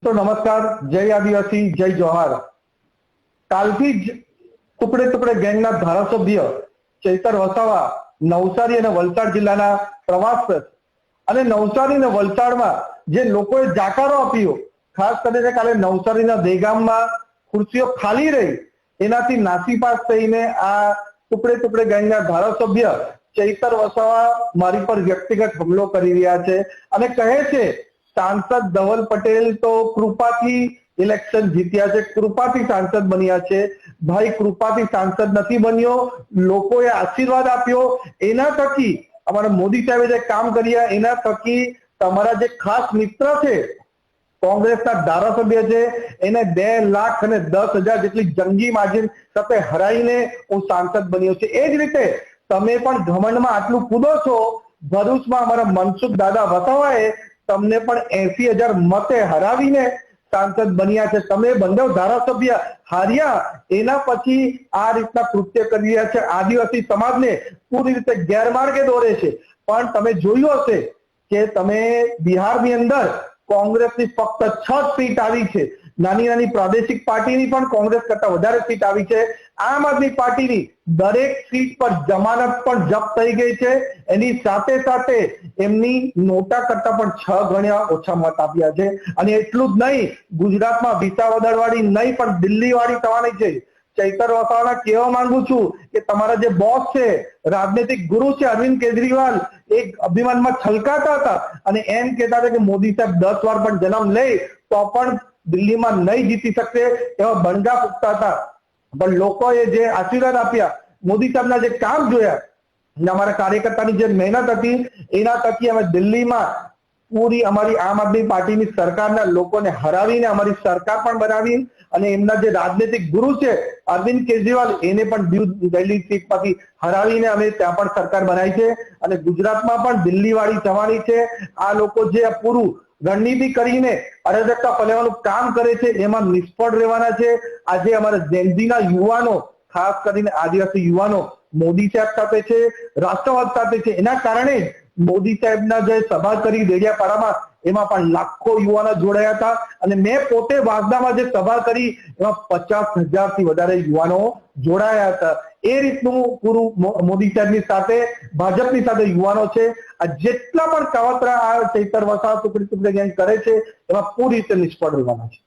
तो नमस्कार, जय आदिवासी, जय जोहार। કાલથી જ ટુકડે ટુકડે ગેંગના ધારાસભ્ય ચૈતર વસાવા નવસારી અને વલસાડ જિલ્લાના પ્રવાસ પર અને નવસારી અને વલસાડમાં જે લોકોએ જાકારો આપ્યો, ખાસ કરીને કાલે નવસારીના દેગામમાં ખુરશીઓ ખાલી રહી એનાથી નાસીપાસ થઈને આ ટુકડે ટુકડે ગેંગના ધારાસભ્ય ચૈતર વસાવા મારી પર વ્યક્તિગત હુમલો કરી રહ્યા છે અને કહે છે सांसद धवल पटेल तो कृपाथी इलेक्शन जीत्या છે, કૃપાથી સાંસદ બન્યા છે। ભાઈ કૃપાથી સાંસદ નથી બન્યો, લોકોએ આશીર્વાદ આપ્યો, એના થકી અમારા મોદી સાહેબે જે કામ કર્યા એના થકી તમારા જે ખાસ મિત્ર છે કોંગ્રેસના ધારાસભ્ય છે એને 2,10,000 જેટલી જંગી માર્જિન સાથે હરાઈને હું સાંસદ બન્યો છે। એ જ રીતે તમે પણ ઘમંડમાં આટલું કૂદો છો। ભરૂચમાં અમારા મનસુખ દાદા વસાવાએ તમને પણ 80,000 મતે હરાવીને સાંસદ બન્યા છે। તમે બંને ધારાસભ્ય હાર્યા, એના પછી આ રીતના કૃત્ય કરી રહ્યા છે, આદિવાસી સમાજને પૂરી રીતે ગેરમાર્ગે દોરે છે। પણ તમે જોયું હશે કે તમે બિહારની અંદર કોંગ્રેસની ફક્ત 6 સીટ આવી છે, નાની નાની પ્રાદેશિક પાર્ટીની પણ કોંગ્રેસ કરતા વધારે સીટ આવી છે। આમ આદમી પાર્ટીની દરેક સીટ પર જમાનત પણ જપ્ત થઈ ગઈ છે, એની સાથે સાથે એમની નોટા કરતા પણ 6 ગણા ઓછા મત આપ્યા છે। અને એટલું જ નહીં, ગુજરાતમાં વિસાવદરવાળી નહીં પણ દિલ્હીવાળી થવાની છે। ચૈતર વસાવાના કહેવા માંગુ છું કે તમારા જે બોસ છે, રાજનૈતિક ગુરુ છે અરવિંદ કેજરીવાલ, એક અભિમાનમાં છલકાતા હતા અને એમ કહેતા હતા કે મોદી સાહેબ 10 વાર પણ જન્મ લે તો પણ દિલ્હીમાં નહીં જીતી શકશે, એવા બંગા ફૂંકતા હતા। પણ લોકોએ જે આશીર્વાદ આપ્યા, મોદી સાહેબના જે કામ જોયા અને અમારા કાર્યકર્તાની જે મહેનત હતી એના થકી અમે દિલ્હીમાં પૂરી અમારી આમ આદમી પાર્ટીની સરકારના લોકોને હરાવીને અમારી સરકાર પણ બનાવી અને એમના જે રાજનૈતિક ગુરુ છે અરવિંદ કેજરીવાલ એને પણ દિલ્હી સીટ પરથી હરાવીને અમે ત્યાં પણ સરકાર બનાવી છે અને ગુજરાતમાં પણ દિલ્હીવાળી થવાની છે। આ લોકો જે પૂરું રણનીતિ કરીને અરાજકતા ફેલાવવાનું કામ કરે છે એમાં નિષ્ફળ રહેવાના છે। આજે અમારા જેનઝીના યુવાનો, ખાસ કરીને આદિવાસી યુવાનો મોદી સાહેબ સાથે છે, રાષ્ટ્રવાદ સાથે છે। એના કારણે મોદી સાહેબના જે સભા કરી દેડિયાપાડામાં એમાં પણ લાખો યુવાનો જોડાયા હતા અને મેં પોતે વાંસદામાં જે સભા કરી એમાં 50,000 થી વધારે યુવાનો જોડાયા હતા। એ રીતનું પૂરું મોદી સાહેબની સાથે ભાજપની સાથે યુવાનો છે। આ જેટલા પણ કાવતરા આ ચૈતર વસાવા ટુકડી ટુકડી ગેંગ કરે છે એમાં પૂરી રીતે નિષ્ફળ રહેવાના છે।